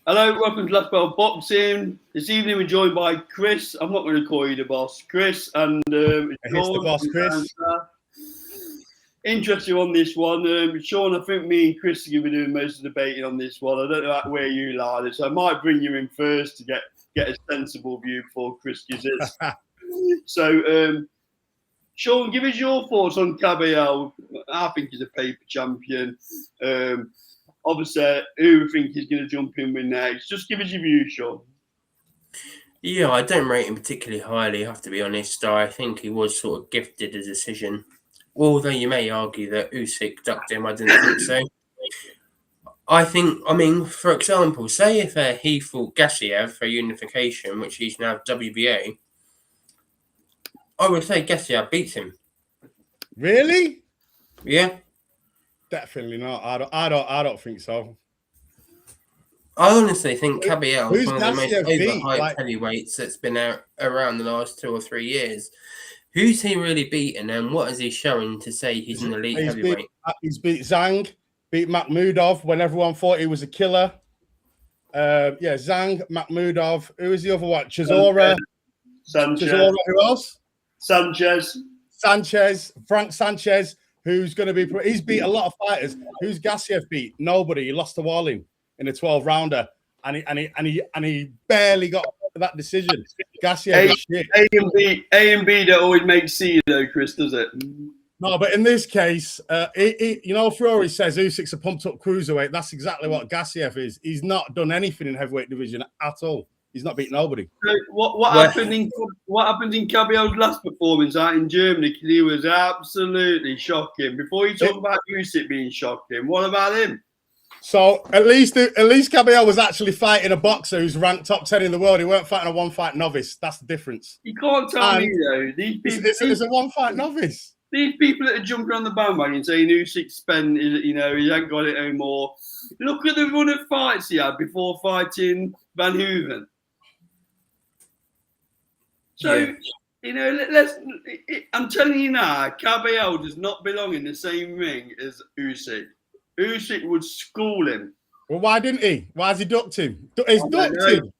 Hello, welcome to Last Bell Boxing. This evening we're joined by Chris. I'm not going to call you the boss, Chris, and It's the boss, Chris. Interested on this one, Sean. I think me and Chris are going to be doing most of the debating on this one. I don't know where you lie, so I might bring you in first to get a sensible view before Chris gives his. So, Sean, give us your thoughts on Kabayel. I think he's a paper champion. Obviously, who we think he's going to jump in with next? Just give us your view, Sean. Yeah, I don't rate him particularly highly, I have to be honest. I think he was sort of gifted a decision. Although you may argue that Usyk ducked him, I didn't think so. I mean, for example, say if he fought Gassiev for unification, which he's now WBA, I would say Gassiev beats him. Really? Yeah. Definitely not. I don't think so. I honestly think Kabayel is one of the most Gassiev overhyped heavyweights that's been out around the last 2 or 3 years. Who's he really beaten, and what is he showing to say he's an elite heavyweight? He's beat Zhang, beat Makhmudov when everyone thought he was a killer. Zhang, Makhmudov. Who was the other one? Chisora. Sanchez. Chisora, who else? Sanchez. Frank Sanchez, who's going to be... He's beat a lot of fighters. Who's Gassiev beat? Nobody. He lost to Walling in a 12-rounder. And he barely got that decision. Gassiev is shit. A and B don't always make C though, Chris, does it? No, but in this case, Fury says Usyk's a pumped-up cruiserweight. That's exactly what Gassiev is. He's not done anything in heavyweight division at all. He's not beat nobody. So what happened in Kabayel's last performance out in Germany? Because he was absolutely shocking. Before you talk about Usyk being shocking, what about him? So at least Kabayel was actually fighting a boxer who's ranked top 10 in the world. He weren't fighting a one-fight novice. That's the difference. You can't tell me though. It's a one-fight novice. These people that are jumping on the bandwagon saying Usyk spent, he ain't got it anymore. Look at the run of fights he had before fighting Van Hooven. So, I'm telling you now, Kabayel does not belong in the same ring as Usyk. Usyk would school him. Well, why didn't he? Why has he ducked him? He's ducked him.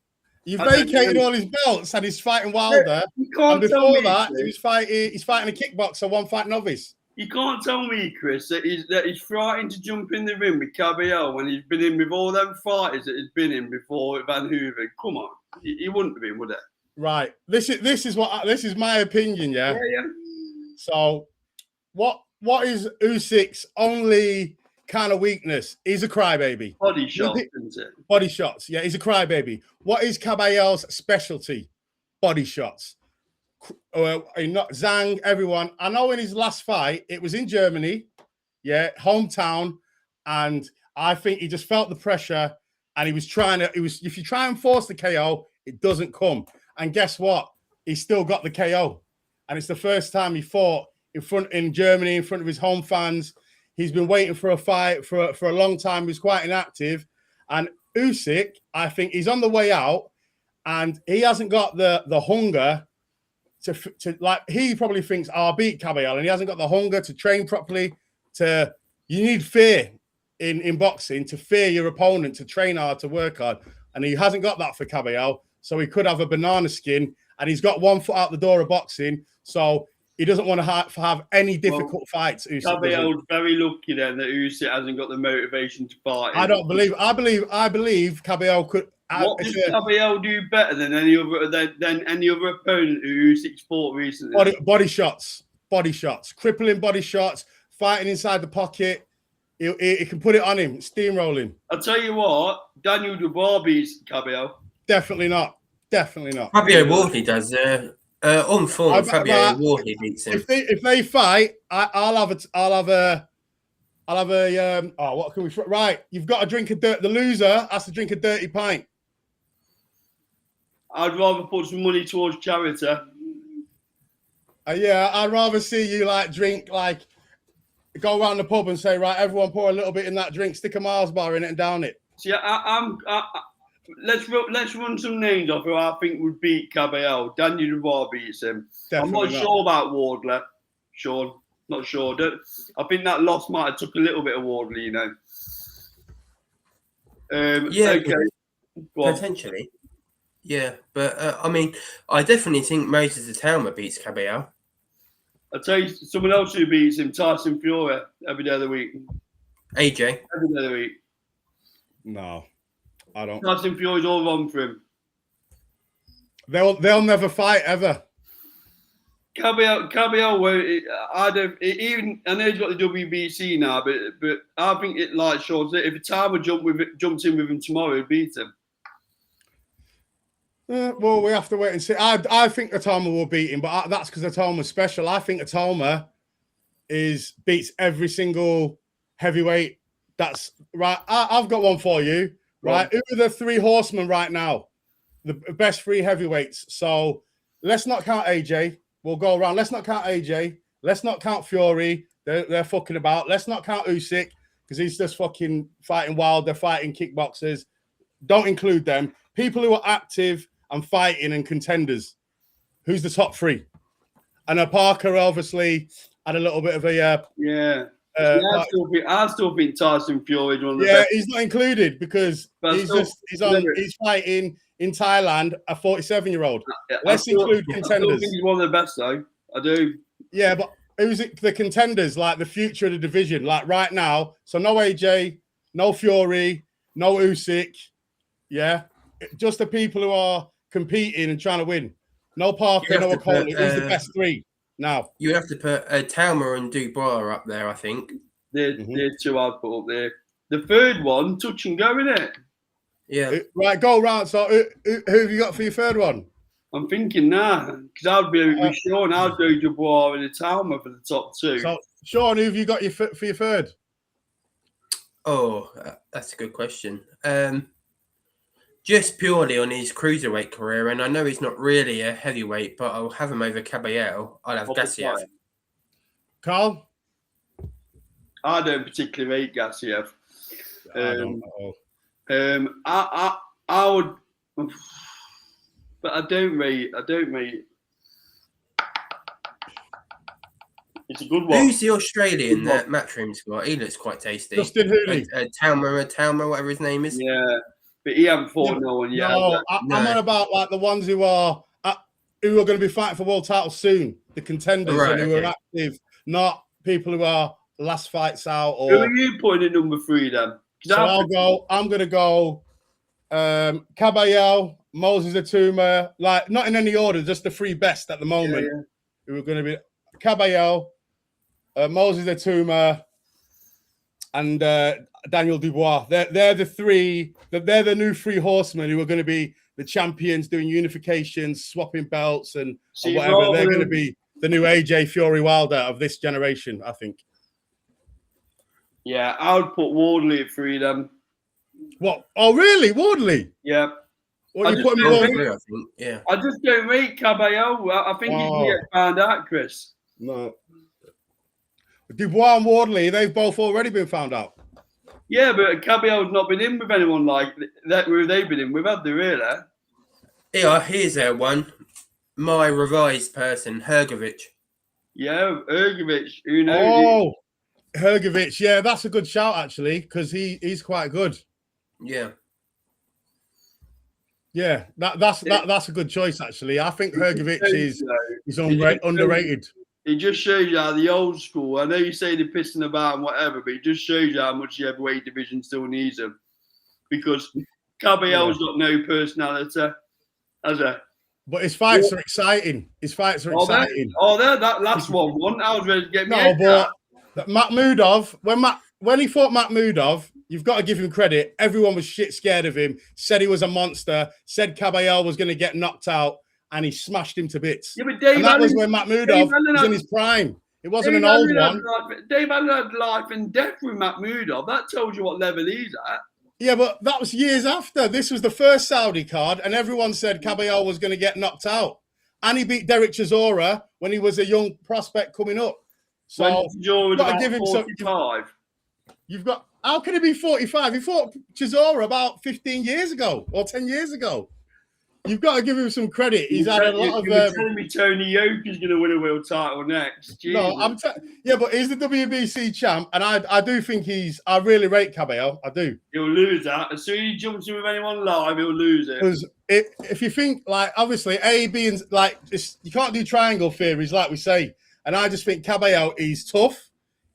You vacated all his belts and he's fighting Wilder. And before that, he's fighting a kickboxer, one-fight novice. You can't tell me, Chris, that he's frightened to jump in the ring with Kabayel when he's been in with all them fighters that he's been in before Van Hooven. Come on, he wouldn't have been, would it? Right. This is my opinion, yeah. So, what is Usyk's only kind of weakness? He's a crybaby. Body shots, isn't it? Body shots. Yeah, he's a crybaby. What is Kabayel's specialty? Body shots. Not Zhang, everyone. I know in his last fight, it was in Germany, hometown, and I think he just felt the pressure, and he was trying to. If you try and force the KO, it doesn't come. And guess what? He still got the KO, and it's the first time he fought in Germany in front of his home fans. He's been waiting for a fight for a long time. He's quite inactive. And Usyk, I think he's on the way out, and he hasn't got the hunger to like, he probably thinks, I'll beat Kabayel, and he hasn't got the hunger to train properly. You need fear in boxing, to fear your opponent, to train hard, to work hard. And he hasn't got that for Kabayel. So he could have a banana skin, and he's got 1 foot out the door of boxing. So he doesn't want to have any difficult fights. Kabayel's very lucky then that Usyk hasn't got the motivation to fight. I believe Kabayel could. What does Kabayel do better than any other opponent who Usyk's fought recently? Body shots, crippling body shots, fighting inside the pocket. He can put it on him, steamrolling. I'll tell you what, Daniel Dubois beats Kabayel. Definitely not. Fabio Wardley does. On form, Fabio Wardley beats him. If they fight, I'll have a. What can we? Right, you've got to drink the loser has to drink a dirty pint. I'd rather put some money towards charity. I'd rather see you go around the pub and say, right, everyone pour a little bit in that drink, stick a Mars bar in it and down it. See, let's run some names off who I think would beat Kabayel. Daniel Dubois beats him. Definitely I'm not sure about Wardley. Sean, not sure. I think that loss might have took a little bit of Wardley, Okay. Go on. Potentially. Yeah, but I mean, I definitely think Moses the Talma beats Kabayel. I'll tell you someone else who beats him, Tyson Fury, every day of the week. AJ. Every day of the week. No, I don't. Tyson Fury's all on for him. They'll never fight ever. Kabayel won't. I don't. Even I know he's got the WBC now, but I think it like Sean said, if a timer jumps in with him tomorrow, he'd beat him. Well, we have to wait and see. I think Atoma will beat him, but that's because Atoma's special. I think Atoma beats every single heavyweight. That's right. I've got one for you. Right, who are the three horsemen right now? The best three heavyweights. So let's not count AJ. We'll go around. Let's not count AJ. Let's not count Fury. They're fucking about. Let's not count Usyk because he's just fucking fighting wild. They're fighting kickboxers. Don't include them. People who are active and fighting and contenders. Who's the top three? And Parker obviously had a little bit of a I still think Tyson Fury is one of the best. He's not included because he's fighting in Thailand, a 47-year-old. Let's include contenders. I still think he's one of the best, though. I do. Yeah, but who's the contenders? Like the future of the division, like right now. So no AJ, no Fury, no Usyk. Yeah, just the people who are competing and trying to win. No Parker, no O'Connor. Who's the best three now? You have to put Talma and Dubois up there, I think. They're two I'd put up there. The third one, touch and go, innit? Yeah. Right, go round. So who have you got for your third one? I'm thinking now, because I'd be with Sean. I'd do Dubois and Talma for the top two. So, Sean, who have you got for your third? Oh, that's a good question. Just purely on his cruiserweight career, and I know he's not really a heavyweight, but I'll have him over Kabayel. I'll have Gassiev. Carl? I don't particularly rate Gassiev. I would, but I don't rate. It's a good one. Who's the Australian that Matchroom's got? He looks quite tasty. Justin Hooley. Talma, whatever his name is. Yeah, but he hasn't fought no one yet. No, I'm on about like the ones who are going to be fighting for world titles soon. The contenders who are active, not people who are last fights out. Or who are you putting in number 3 then? So I'm going to go Kabayel, Moses Atuma, like not in any order, just the 3 best at the moment. Yeah. Who are going to be Kabayel, Moses Atuma, and Daniel Dubois. They're the 3. They're the new 3 horsemen who are going to be the champions, doing unifications, swapping belts, and whatever. They're going to be the new AJ Fury Wilder of this generation, I think. Yeah, I would put Wardley at 3 then. What? Oh, really? Wardley? Yeah. What are you putting Wardley? I just don't rate Kabayel. I think he can get found out, Chris. No. Dubois and Wardley, they've both already been found out. Yeah, but Kabayel's not been in with anyone like that. Who they've been in with, have they really? Yeah, here's one. My revised person, Hrgovic. Yeah, Hrgovic. Who knows? Oh, Hrgovic. Yeah, that's a good shout actually, because he's quite good. Yeah. Yeah, that's a good choice actually. I think Hrgovic is underrated. It just shows you how the old school. I know you say they're pissing about and whatever, but it just shows you how much the heavyweight division still needs them. Because Kabayel's got no personality, has he? But his fights are exciting. That last one. I was ready to get me. No, but Makhmudov, when he fought Makhmudov, you've got to give him credit. Everyone was shit scared of him. Said he was a monster. Said Kabayel was going to get knocked out. And he smashed him to bits. Yeah, but that was when Makhmudov was in his prime. It wasn't an old one. Dave Allen had life and death with Makhmudov. That tells you what level he's at. Yeah, but that was years after. This was the first Saudi card, and everyone said Kabayel was going to get knocked out. And he beat Derek Chisora when he was a young prospect coming up. So you've got to give him 45. How can he be 45? He fought Chisora about 15 years ago or 10 years ago. you've got to give him some credit. He's had a lot You're of. telling me Tony Yoka's going to win a world title next. No, yeah, but he's the WBC champ, and I do think I really rate Kabayel. I do. He'll lose that. As soon as he jumps in with anyone live, he'll lose it. Because if you think, like, obviously, A, B, and, like, you can't do triangle theories, like we say. And I just think Kabayel is tough.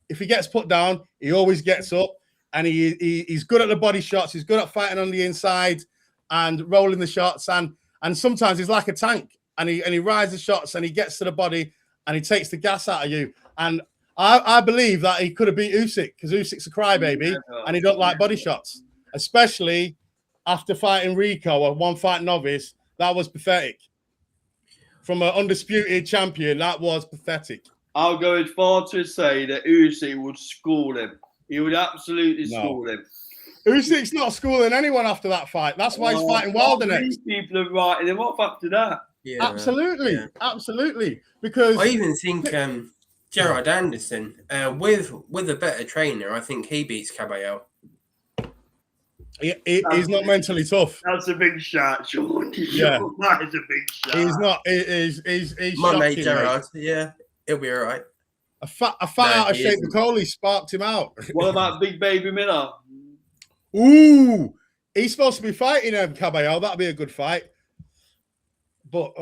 If he gets put down, he always gets up. And he's good at the body shots. He's good at fighting on the inside and rolling the shots. And sometimes he's like a tank. And he rides the shots and he gets to the body and he takes the gas out of you. And I believe that he could have beat Usyk because Usyk's a crybaby and he don't like body shots, especially after fighting Rico, a one-fight novice. That was pathetic. From an undisputed champion, that was pathetic. I'll go as far to say that Usyk would school him. He would absolutely school him. Usyk's not schooling anyone after that fight. That's why he's fighting Wilder next. People are writing him off after that. Yeah, absolutely, absolutely. Because I even think Gerard Anderson, with a better trainer, I think he beats Kabayel. He's not mentally tough. That's a big shot, Sean. Yeah, that is a big shot. He's not. He's my shocking, mate Gerard. Yeah, he'll be all right. A fat out of shape Coley sparked him out. What about Big Baby Miller? Ooh, he's supposed to be fighting Kabayel. That'd be a good fight. But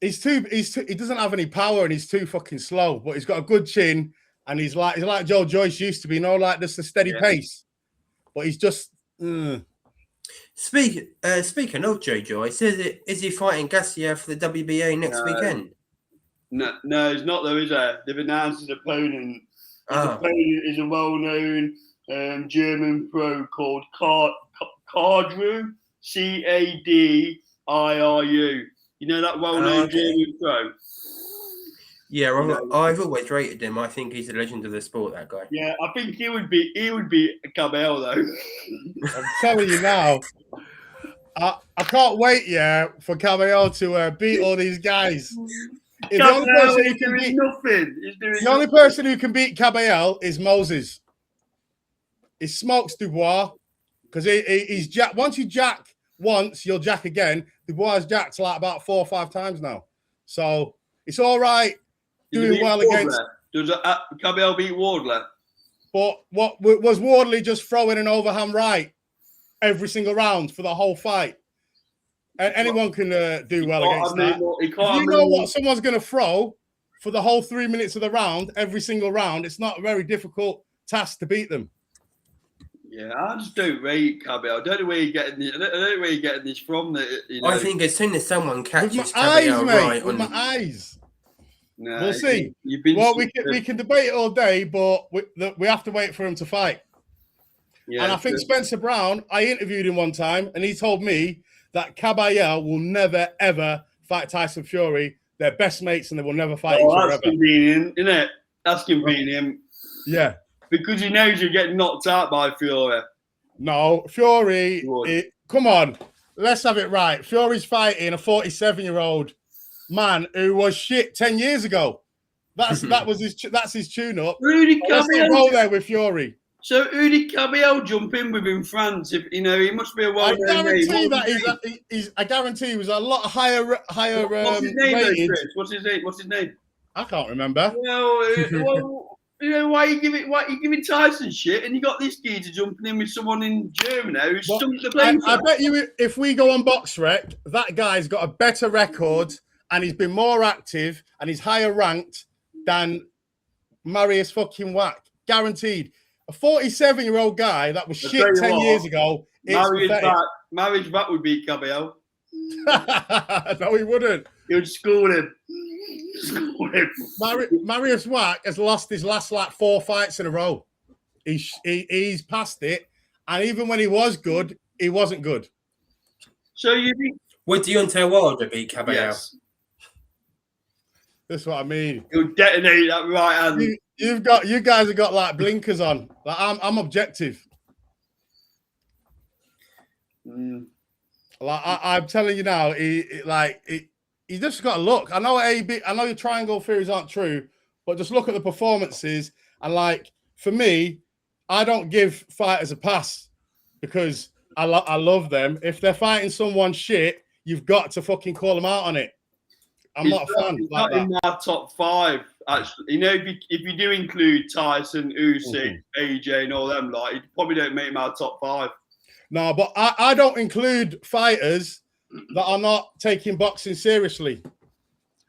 he doesn't have any power and he's too fucking slow. But he's got a good chin and he's like Joe Joyce used to be, like just a steady pace. But he's just. Speaking of Joe Joyce, is he fighting Gassier for the WBA next weekend? No, he's not though, is there? They've announced his opponent. His opponent is a well-known German pro called Cardru, Cadiru. You know that well-known German pro? Yeah, I've always rated him. I think he's a legend of the sport, that guy. Yeah, I think he would be a Kabayel though. I'm telling you now, I can't wait, for Kabayel to beat all these guys. The only person who can beat Kabayel is Moses. He smokes Dubois because he's jack. Once you jack once, you'll jack again. Dubois has jacked like about 4 or 5 times now, so it's all right. Doing well against. Does Kabayel beat Wardley? But what was Wardley just throwing an overhand right every single round for the whole fight? And anyone can do well against that. If you know what someone's going to throw for the whole 3 minutes of the round, every single round, it's not a very difficult task to beat them. Yeah, I just don't rate Kabayel. I don't know where you're getting this. I don't know where you're getting this from. I think as soon as someone catches Kabayel right on my eyes. No, we'll see. We can debate it all day, but we have to wait for him to fight. Yeah, and I think Spencer Brown, I interviewed him one time, and he told me that Kabayel will never, ever fight Tyson Fury. They're best mates, and they will never fight each other. That's convenient, isn't it? That's convenient. Yeah. Because he knows you're getting knocked out by Fury. No, Fury, come on. Let's have it right. Fury's fighting a 47-year-old man who was shit 10 years ago. That's his tune-up. Let's not roll there with Fury. So who did Kabayel jump in with in France? If he must be a well-known name. I guarantee he was a lot higher. What's his name, Chris? What's his name? I can't remember. Well, why you giving Tyson shit, and you got this geezer jumping in with someone in Germany who's stunk the place. I bet you, if we go on BoxRec, that guy's got a better record, and he's been more active, and he's higher ranked than Marius fucking Wack. Guaranteed. A 47-year-old guy that was shit 10 years ago. Marius Wack would beat Kabayel. No, he wouldn't. He would school him. Marius Wack has lost his last 4 fights in a row. He's past it, and even when he was good, he wasn't good. So you think would Deontay Wilder beat Kabayel? Yes. That's what I mean. He'll detonate that right hand. You guys have got blinkers on. I'm objective. I'm telling you now, he just got to look. I know your triangle theories aren't true, but just look at the performances. And for me, I don't give fighters a pass because I love them. If they're fighting someone shit, you've got to fucking call them out on it. I'm not a fan. It's like not in my top 5. Actually, you know, if you do include Tyson, Usyk, AJ, and all them, like, you probably don't make my top 5. No, but I don't include fighters that are not taking boxing seriously.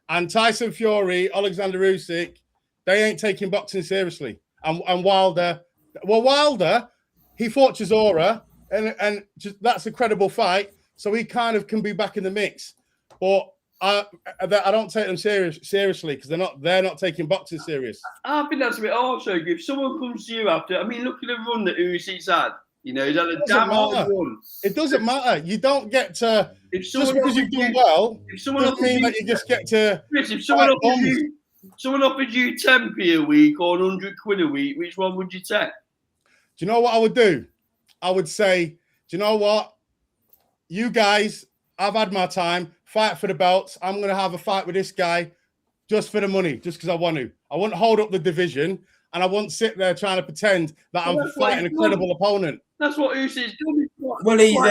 And Tyson Fury, Alexander Usyk, they ain't taking boxing seriously. And Wilder, well, Wilder, he fought Chisora, and just, that's a credible fight, so he kind of can be back in the mix. But I don't take them seriously because they're not taking boxing serious. I think that's a bit harsh. So if someone comes to you after, I mean, look at the run that Usyk's had. You know, he's had a damn hard run. It doesn't matter. You don't get to just because you've done well. If someone doesn't mean that you just get to. Chris, if someone offered you 10p a week or 100 quid a week, which one would you take? Do you know what I would do? I would say, do you know what? You guys, I've had my time. Fight for the belts. I'm going to have a fight with this guy just for the money, just because I want to. I wouldn't hold up the division, and I wouldn't sit there trying to pretend that I'm fighting a credible opponent. That's what Usyk's done. Well, he's done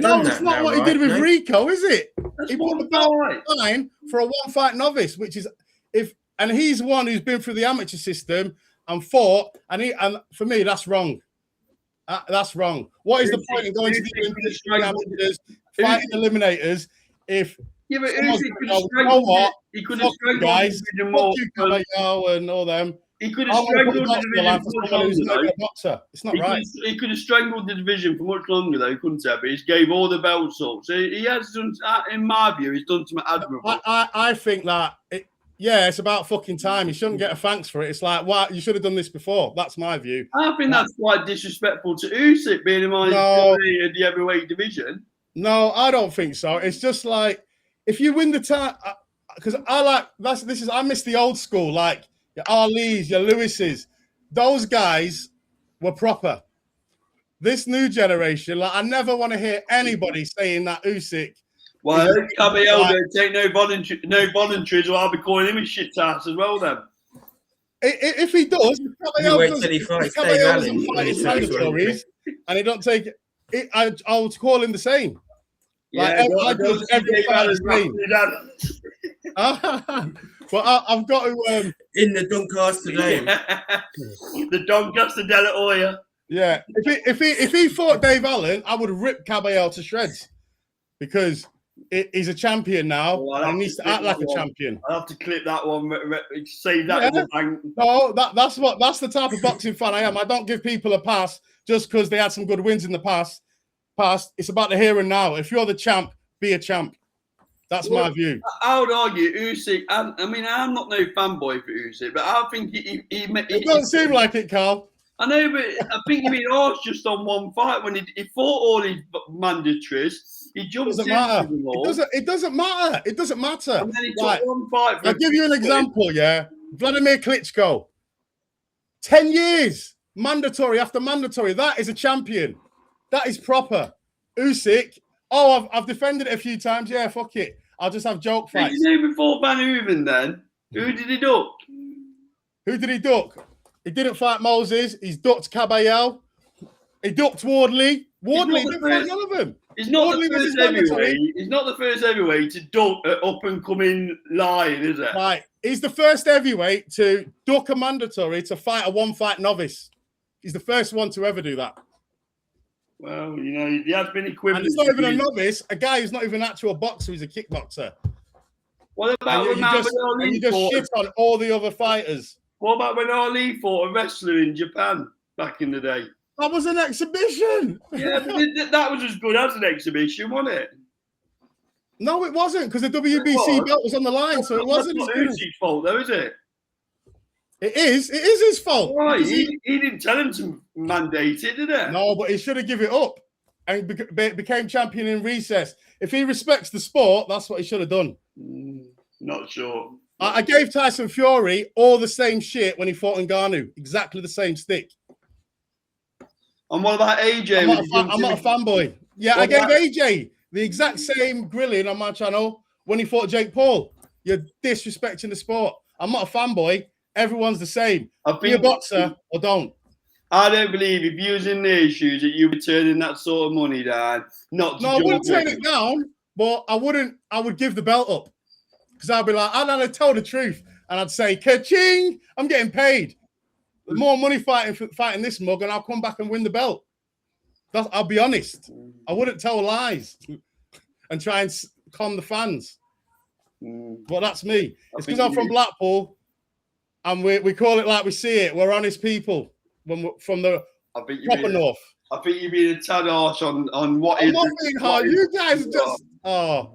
no, that. It's not now, what right? he did with Rico, is it? That's he put the belt line for a one-fight novice, which is and he's one who's been through the amateur system and fought, and for me, that's wrong. That's wrong. What is the point in going to the Olympics, amateurs, fighting eliminators, if but Usyk could have strangled guys, more and all them. He could have strangled the division for much longer, though. It's not right. He could have strangled the division for much longer, though, couldn't he? But he gave all the belts up. So he has done, in my view, he's done something admirable. I think that, it's about fucking time. You shouldn't get a thanks for it. It's like, why you should have done this before. That's my view. I think that's quite disrespectful to Usyk, being in mind the heavyweight division. No, I don't think so. It's just like, if you win the time, because I miss the old school, like, your Ali's, your Lewis's, those guys were proper. This new generation, like, I never want to hear anybody saying that Usyk. Well, Kabayel don't take no voluntaries, or I'll be calling him a shit ass as well. Then, if he does, and he don't take it, I'll call him the same. Yeah, like, every fight is same. But I've got to in the Doncaster Dome. The Doncaster de la Hoya. Yeah, if he fought Dave Allen, I would rip Kabayel to shreds because he's a champion now and he needs to act like a champion. I'll have to clip that one. Save that in the bank. No, that's the type of boxing fan I am. I don't give people a pass just because they had some good wins in the past. It's about the here and now. If you're the champ, be a champ. That's my view. I would argue Usyk. I mean, I'm not no fanboy for Usyk, but I think he it doesn't seem like it, Carl. I know, but I think he's been arsed just on one fight when he fought all his mandatories. He jumped in. It doesn't matter. It doesn't matter. And then he took one fight. I'll give you an example. Yeah, Vladimir Klitschko. 10 years mandatory after mandatory. That is a champion. That is proper. Usyk. Oh, I've defended it a few times. Yeah, fuck it. I'll just have joke fights. You know, before Van Hooven, then who did he duck? Who did he duck? He didn't fight Moses. He's ducked Kabayel. He ducked Wardley. Wardley didn't fight none of them. He's not the first heavyweight. He's not the first heavyweight to duck an up and coming lion, is it? Right. He's the first heavyweight to duck a mandatory to fight a one-fight novice. He's the first one to ever do that. Well, you know, he has been equivalent. And it's not even a novice. A guy who's not even an actual boxer. He's a kickboxer. What about when you just shit on all the other fighters? What about when Ali fought a wrestler in Japan back in the day? That was an exhibition. Yeah, but that was as good as an exhibition, wasn't it? No, it wasn't, because the WBC belt was on the line, so it wasn't. That's not Usyk's fault, though, is it? It is. It is his fault. Right, he didn't tell him to mandate it, did he? No, but he should have given it up and became champion in recess. If he respects the sport, that's what he should have done. Not sure. I gave Tyson Fury all the same shit when he fought Ngannou. Exactly the same stick. And what about AJ? I'm not a fanboy. Yeah, I gave AJ the exact same grilling on my channel when he fought Jake Paul. You're disrespecting the sport. I'm not a fanboy. Everyone's the same. Be a boxer or don't. I don't believe if you was in their shoes that you'd be turning that sort of money down. I wouldn't turn it down. but I wouldn't. I would give the belt up because I'd be like, I'd tell the truth, and I'd say, "Ka-ching! I'm getting paid. More money fighting this mug, and I'll come back and win the belt." I'll be honest. I wouldn't tell lies and try and calm the fans. But that's me. It's because I'm from Blackpool, and we call it like we see it. We're honest people when we're from the proper north. I think you're being a tad harsh on what I'm not being hard. You guys just I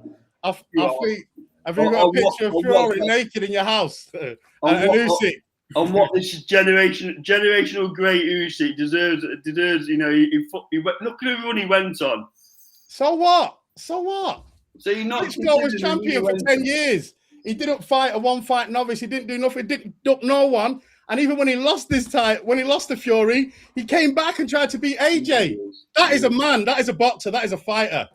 think. Have you got a picture of Fury naked in your house? And Usyk. On what this generational great Usyk deserves, you know, look at the run he went on. So what? So you're not. Klitschko was champion for 10 years. He didn't fight a one-fight novice. He didn't do nothing. He didn't duck no one. And even when he lost this title, when he lost to Fury, he came back and tried to beat AJ. That is a man. That is a boxer. That is a fighter.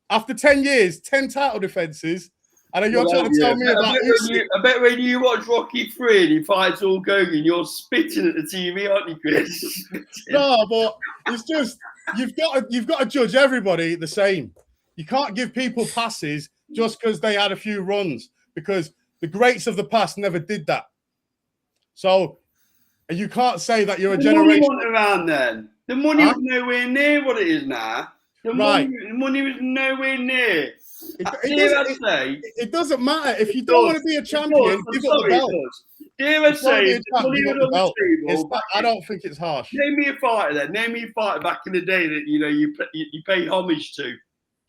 After 10 years, 10 title defenses, and then you're trying to tell me about Usyk. I bet when you watch Rocky 3 and he fights Hulk Hogan, you're spitting at the TV, aren't you, Chris? No, but it's just you've got to judge everybody the same. You can't give people passes just because they had a few runs, because the greats of the past never did that. So you can't say that you're a generation. The money wasn't around then. The money was nowhere near what it is now. The money was nowhere near. It doesn't matter. If you don't want to be a champion, give up the belt. Dare I say, I don't think it's harsh. Name me a fighter then. Name me a fighter back in the day that you pay homage to.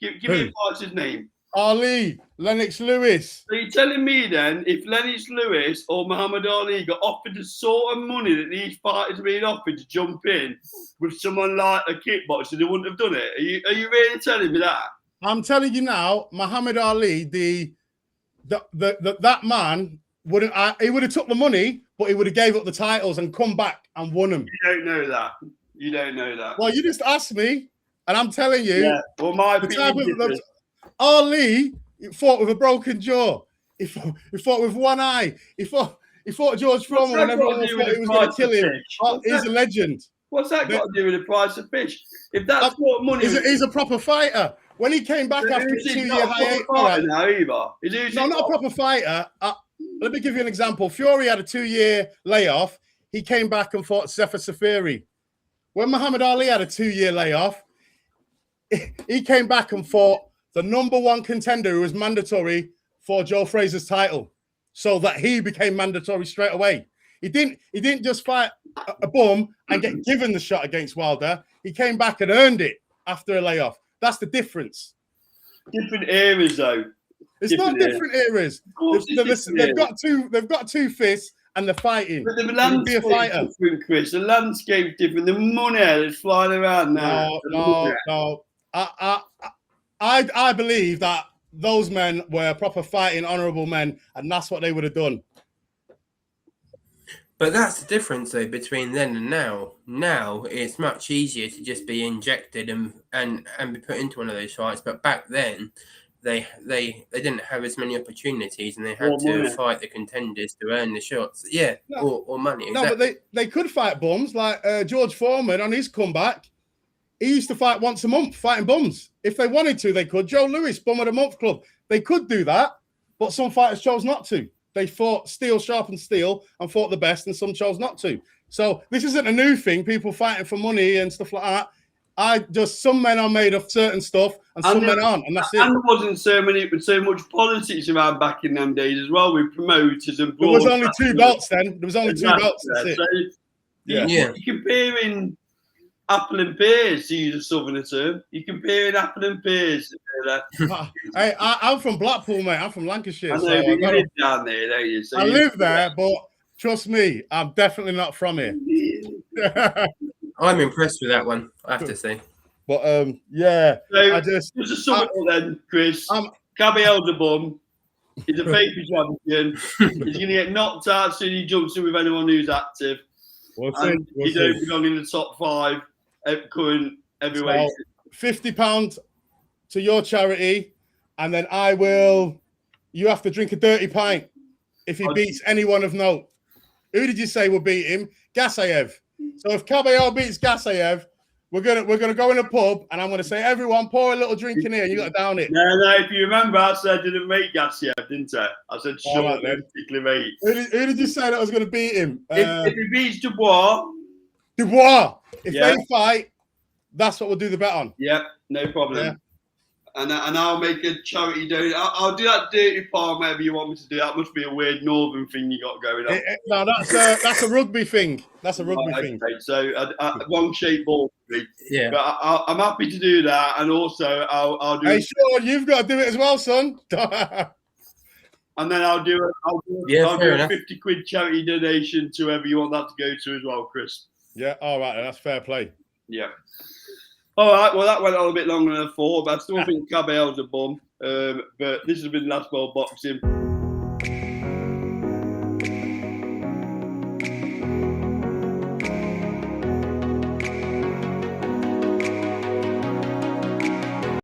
Give me a fighter's name. Ali, Lennox Lewis. So you're telling me then, if Lennox Lewis or Muhammad Ali got offered the sort of money that these fighters are being offered to jump in with someone like a kickboxer, they wouldn't have done it? Are you really telling me that? I'm telling you now, Muhammad Ali, that man wouldn't. He would have took the money, but he would have gave up the titles and come back and won them. You don't know that. Well, you just asked me, and I'm telling you. Yeah. Well, my opinion. Ali fought with a broken jaw. He fought with one eye. He fought George Foreman when everyone thought he was going to kill him. He's a legend. What's that got to do with the price of fish? If that's what money, he's a proper fighter. When he came back after a 2-year hiatus, no, not a proper fighter. Let me give you an example. Fury had a 2-year layoff. He came back and fought Sefer Safiri. When Muhammad Ali had a 2-year layoff, he came back and fought the number one contender who was mandatory for Joe Frazier's title, so that he became mandatory straight away. He didn't just fight a bum and get given the shot against Wilder. He came back and earned it after a layoff. That's the difference. Different eras, though. It's not different eras. They've got two fists and they're fighting. But the landscape's different, Chris. The landscape's different. The money that's flying around now. No. I believe that those men were proper fighting, honourable men, and that's what they would have done. But that's the difference, though, between then and now. Now it's much easier to just be injected and be put into one of those fights. But back then, they didn't have as many opportunities, and they had to fight the contenders to earn the shots. Yeah, or money. No, but they could fight bums. Like George Foreman on his comeback, he used to fight once a month, fighting bums. If they wanted to, they could. Joe Louis, Bum of the Month Club. They could do that, but some fighters chose not to. They fought steel, sharpened steel, and fought the best, and some chose not to. So this isn't a new thing, people fighting for money and stuff like that. Some men are made of certain stuff, and some men aren't, and that's it. And there wasn't so much politics around back in them days as well, with promoters and there was only 2 belts then. There was only 2 belts, that's it. So you're comparing apple and pears, to use a southerner term. You're comparing apple and pears. Hey, I'm from Blackpool, mate. I'm from Lancashire. I know, you live down there, don't you? So I live there, but trust me, I'm definitely not from here. I'm impressed with that one, I have to say. But yeah, so just a summary then, Chris. Kabayel's a bum. He's a paper champion. He's going to get knocked out as soon as he jumps in with anyone who's active. He's open on in the top 5 current heavyweight. So, £50 to your charity, and then you have to drink a dirty pint if he beats anyone of note. Who did you say will beat him? Gasayev. So if Kabayel beats Gasayev, we're gonna go in a pub, and I'm gonna say, everyone, pour a little drink in here. You got to down it. No. If you remember, I said I didn't rate gas yet, didn't I? I said All sure, right, then. particularly rate. Who did you say that was gonna beat him? If he beats Dubois, Dubois. If they fight, that's what we'll do the bet on. Yep, no problem. Yeah. And I'll make a charity donation. I'll do that dirty part. Maybe you want me to do that. Must be a weird northern thing you got going on. No, that's a rugby thing. That's a rugby thing. Okay. So wrong shaped ball for me. Yeah. But I'm happy to do that, and also I'll do. Hey, sure, you've got to do it as well, son. And then I'll do a 50 quid charity donation to whoever you want that to go to as well, Chris. Yeah. All right. That's fair play. Yeah. All right, well, that went on a bit longer than I thought, but I still think Kabayel's a bum. But this has been Last World Boxing.